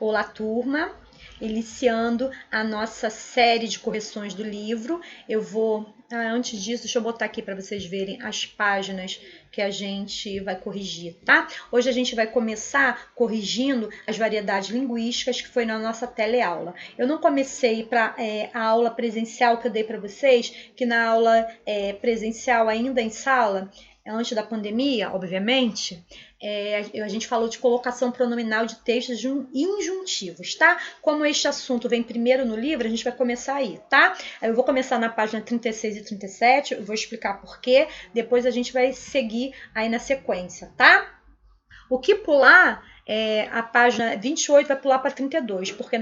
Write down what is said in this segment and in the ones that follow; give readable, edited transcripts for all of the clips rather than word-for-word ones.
Olá, turma! Iniciando a nossa série de correções do livro. Eu vou, antes disso, deixa eu botar aqui para vocês verem as páginas que a gente vai corrigir, tá? Hoje a gente vai começar corrigindo as variedades linguísticas, que foi na nossa teleaula. Eu não comecei para a aula presencial que eu dei para vocês, que na aula presencial ainda em sala, antes da pandemia, obviamente, a gente falou de colocação pronominal de textos injuntivos, tá? Como este assunto vem primeiro no livro, a gente vai começar aí, tá? Eu vou começar na página 36 e 37, eu vou explicar por quê, depois a gente vai seguir aí na sequência, tá? O que pular, a página 28 vai pular para 32, porque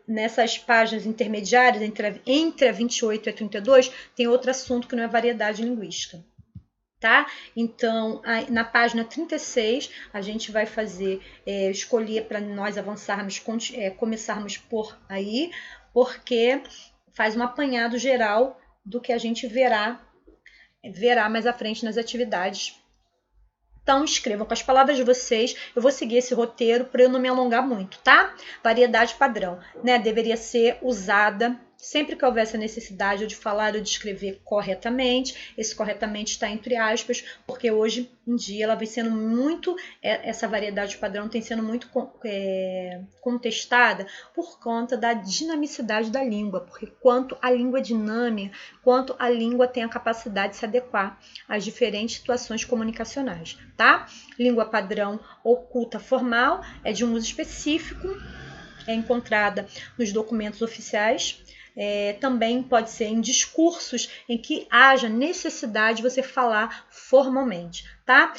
nessas páginas intermediárias, entre a 28 e a 32, tem outro assunto que não é variedade linguística. Tá? Então, na página 36, a gente vai fazer, escolher para nós avançarmos, começarmos por aí, porque faz um apanhado geral do que a gente verá mais à frente nas atividades. Então, escrevam com as palavras de vocês. Eu vou seguir esse roteiro para eu não me alongar muito, tá? Variedade padrão, né? Deveria ser usada sempre que houvesse a necessidade de falar ou de escrever corretamente. Esse corretamente está entre aspas, porque hoje em dia ela vem sendo muito, essa variedade padrão tem sendo muito contestada por conta da dinamicidade da língua, porque quanto a língua é dinâmica, quanto a língua tem a capacidade de se adequar às diferentes situações comunicacionais, tá? Língua padrão oculta formal é de um uso específico, é encontrada nos documentos oficiais. Também pode ser em discursos em que haja necessidade de você falar formalmente, tá?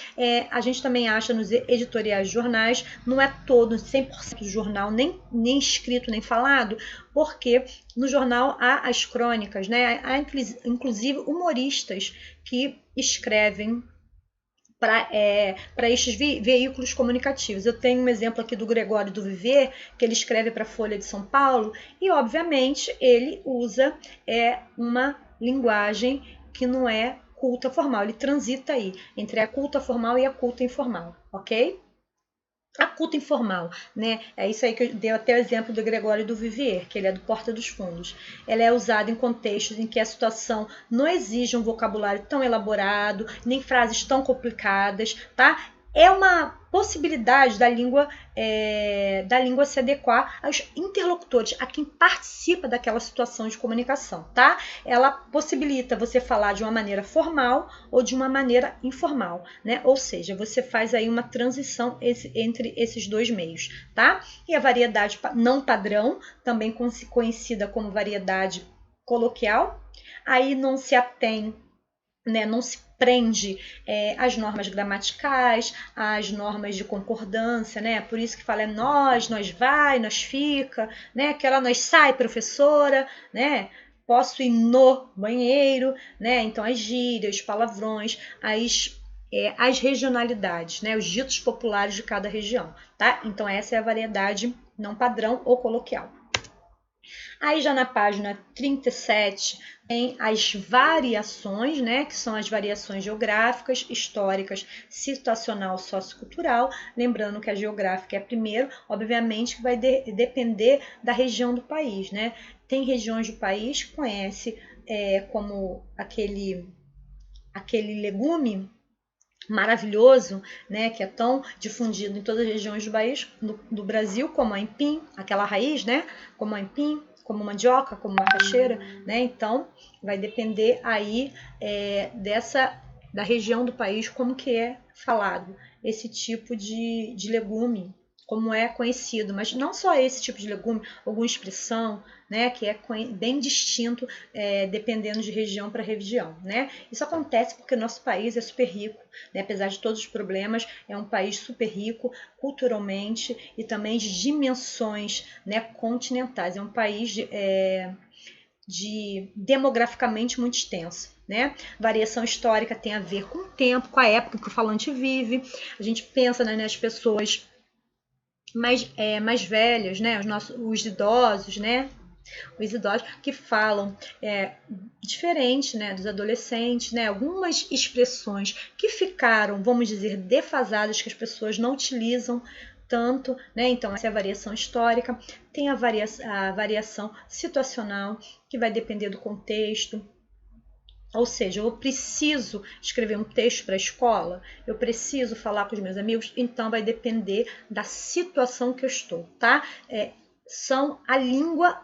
A gente também acha nos editoriais de jornais, não é todo 100% do jornal, nem escrito, nem falado, porque no jornal há as crônicas, né? Há inclusive humoristas que escrevem para estes veículos comunicativos. Eu tenho um exemplo aqui do Gregório do Viver, que ele escreve para a Folha de São Paulo, e obviamente ele usa uma linguagem que não é culta formal, ele transita aí entre a culta formal e a culta informal, ok? A culta informal, né? É isso aí que eu dei até o exemplo do Gregório do Vivier, que ele é do Porta dos Fundos. Ela é usada em contextos em que a situação não exige um vocabulário tão elaborado, nem frases tão complicadas, tá? É uma possibilidade da língua se adequar aos interlocutores, a quem participa daquela situação de comunicação, tá? Ela possibilita você falar de uma maneira formal ou de uma maneira informal, né? Ou seja, você faz aí uma transição entre esses dois meios, tá? E a variedade não padrão, também conhecida como variedade coloquial, aí não se atém, né, não se prende às normas gramaticais, às normas de concordância, né? Por isso que fala nós vai, nós fica, né? Aquela nós sai, professora, né? Posso ir no banheiro, né? Então as gírias, os palavrões, as regionalidades, né? Os ditos populares de cada região, tá? Então essa é a variedade não padrão ou coloquial. Aí já na página 37 tem as variações, né, que são as variações geográficas, históricas, situacional, sociocultural. Lembrando que a geográfica é primeiro, obviamente que vai depender da região do país, né? Tem regiões do país que conhece como aquele legume maravilhoso, né, que é tão difundido em todas as regiões do Brasil, como a aipim, aquela raiz, né, como a aipim, como mandioca, como macaxeira, né? Então vai depender aí da região do país como que é falado esse tipo de legume, como é conhecido, mas não só esse tipo de legume, alguma expressão, né, que é bem distinto dependendo de região para região, né? Isso acontece porque o nosso país é super rico, né? Apesar de todos os problemas, é um país super rico culturalmente e também de dimensões, né, continentais. É um país demograficamente muito extenso, né? Variação histórica tem a ver com o tempo, com a época que o falante vive. A gente pensa, né, nas pessoas mais velhas, né? Os idosos, né? Os idosos que falam diferente, né, dos adolescentes, né, algumas expressões que ficaram, vamos dizer, defasadas, que as pessoas não utilizam tanto, né? Então, essa é a variação histórica. Tem a variação situacional, que vai depender do contexto. Ou seja, eu preciso escrever um texto para a escola, eu preciso falar com os meus amigos, então vai depender da situação que eu estou, tá? É a língua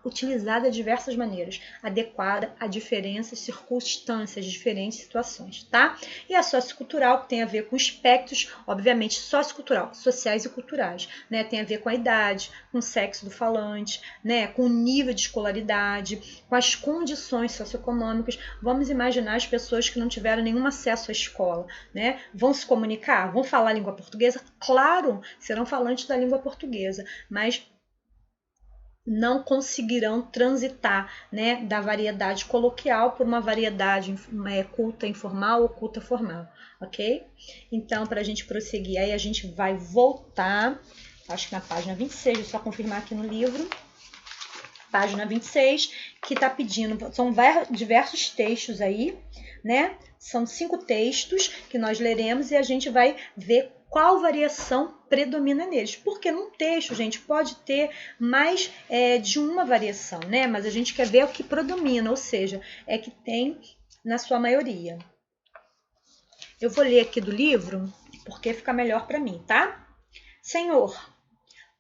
utilizada de diversas maneiras, adequada a diferentes circunstâncias, diferentes situações, tá? E a sociocultural, que tem a ver com aspectos, obviamente, sociocultural, sociais e culturais, né? Tem a ver com a idade, com o sexo do falante, né? Com o nível de escolaridade, com as condições socioeconômicas. Vamos imaginar as pessoas que não tiveram nenhum acesso à escola, né? Vão se comunicar? Vão falar a língua portuguesa? Claro, serão falantes da língua portuguesa, mas não conseguirão transitar, né, da variedade coloquial por uma variedade culta informal ou culta formal, ok? Então, para a gente prosseguir, aí a gente vai voltar, acho que na página 26, deixa eu só confirmar aqui no livro, página 26, que está pedindo, são diversos textos aí, né? São 5 textos que nós leremos e a gente vai ver qual variação predomina neles. Porque num texto, gente, pode ter mais de uma variação, né? Mas a gente quer ver o que predomina, ou seja, é que tem na sua maioria. Eu vou ler aqui do livro, porque fica melhor para mim, tá? Senhor,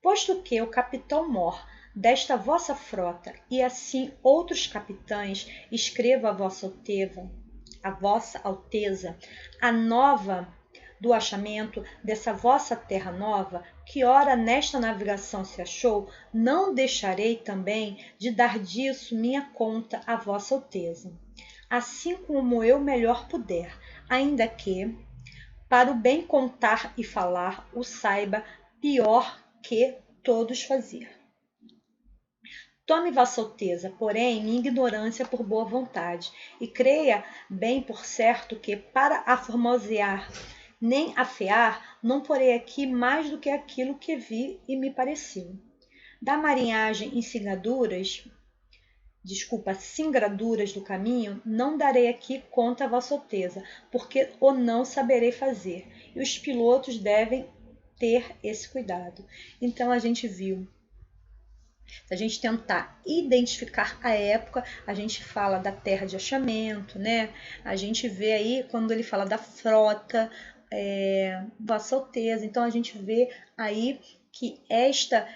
posto que o capitão mor desta vossa frota, e assim outros capitães, escrevo a vossa alteza, a nova do achamento dessa vossa terra nova, que ora nesta navegação se achou, não deixarei também de dar disso minha conta a vossa alteza, assim como eu melhor puder, ainda que, para o bem contar e falar, o saiba pior que todos fazer. Tome vossa alteza, porém, minha ignorância por boa vontade, e creia bem por certo que, para aformosear nem afear, não porei aqui mais do que aquilo que vi e me pareceu. Da marinhagem em singraduras do caminho, não darei aqui conta a vossa alteza, porque o não saberei fazer, e os pilotos devem ter esse cuidado. Então a gente viu. Se a gente tentar identificar a época, a gente fala da terra de achamento, né? A gente vê aí quando ele fala da frota, vossa alteza. Então a gente vê aí que esta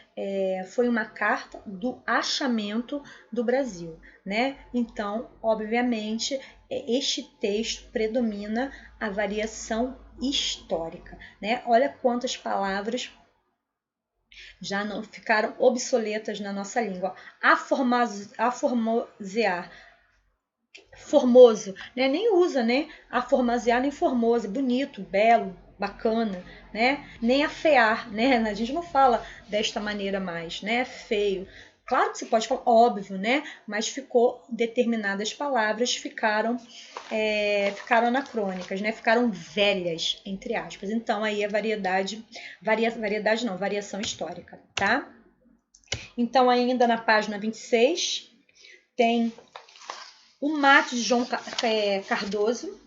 foi uma carta do achamento do Brasil, né? Então, obviamente, este texto predomina a variação histórica, né? Olha quantas palavras já não ficaram obsoletas na nossa língua. Aformosear, formoso, né? Nem usa, né? Aformosear nem formoso, bonito, belo, bacana, né? Nem afear, né? A gente não fala desta maneira mais, né? Feio. Claro que você pode falar, óbvio, né? Mas determinadas palavras ficaram anacrônicas, né? Ficaram velhas, entre aspas. Então aí a variação histórica, tá? Então ainda na página 26 tem o mate de João Cardoso.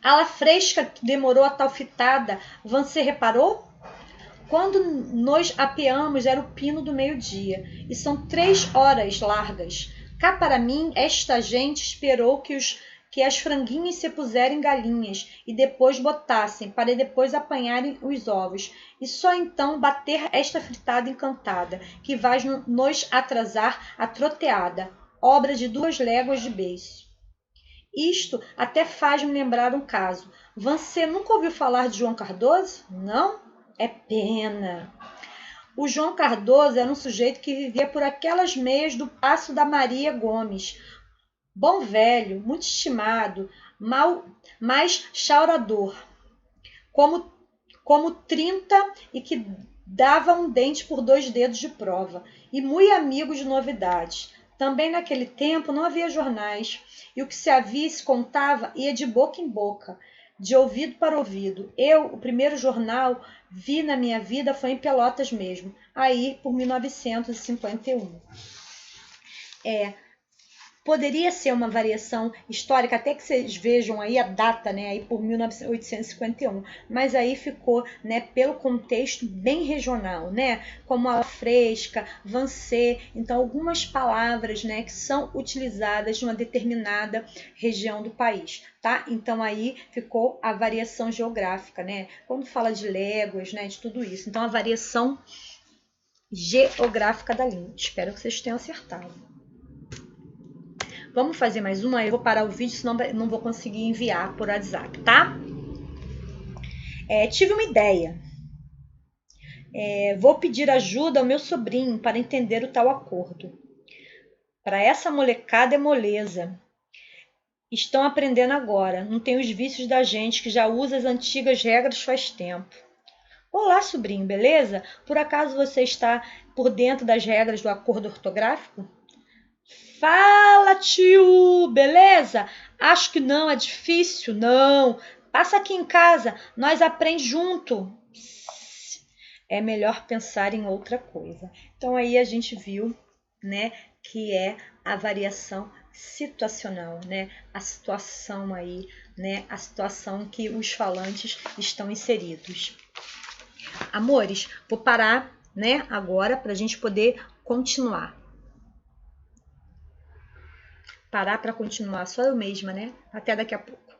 A la fresca que demorou a tal fitada, você reparou? Quando nos apeamos era o pino do meio-dia, e são 3 horas largas. Cá para mim, esta gente esperou que as franguinhas se puserem galinhas, e depois botassem, para depois apanharem os ovos, e só então bater esta fritada encantada, que vai nos atrasar a troteada, obra de 2 léguas de beiço. Isto até faz-me lembrar um caso. Você nunca ouviu falar de João Cardoso? Não? É pena. O João Cardoso era um sujeito que vivia por aquelas meias do Paço da Maria Gomes. Bom velho, muito estimado, mas chaurador, como 30 e que dava um dente por 2 dedos de prova, e muito amigo de novidades. Também naquele tempo não havia jornais, e o que se havia e se contava ia de boca em boca, de ouvido para ouvido. O primeiro jornal vi na minha vida foi em Pelotas mesmo, aí por 1951. Poderia ser uma variação histórica, até que vocês vejam aí a data, né, aí por 1851, mas aí ficou, né, pelo contexto bem regional, né, como ala fresca, vancê, então algumas palavras, né, que são utilizadas em uma determinada região do país, tá? Então aí ficou a variação geográfica, né, quando fala de léguas, né, de tudo isso, então a variação geográfica da língua. Espero que vocês tenham acertado. Vamos fazer mais uma? Eu vou parar o vídeo, senão não vou conseguir enviar por WhatsApp, tá? Tive uma ideia. Vou pedir ajuda ao meu sobrinho para entender o tal acordo. Para essa molecada é moleza. Estão aprendendo agora, não tem os vícios da gente que já usa as antigas regras faz tempo. Olá, sobrinho, beleza? Por acaso você está por dentro das regras do acordo ortográfico? Fala, tio, beleza? Acho que não, é difícil, não. Passa aqui em casa, nós aprendemos junto. É melhor pensar em outra coisa. Então aí a gente viu, né, que é a variação situacional, né? A situação aí, né? A situação que os falantes estão inseridos. Amores, vou parar, né, agora para a gente poder continuar. Parar para continuar só eu mesma, né? Até daqui a pouco.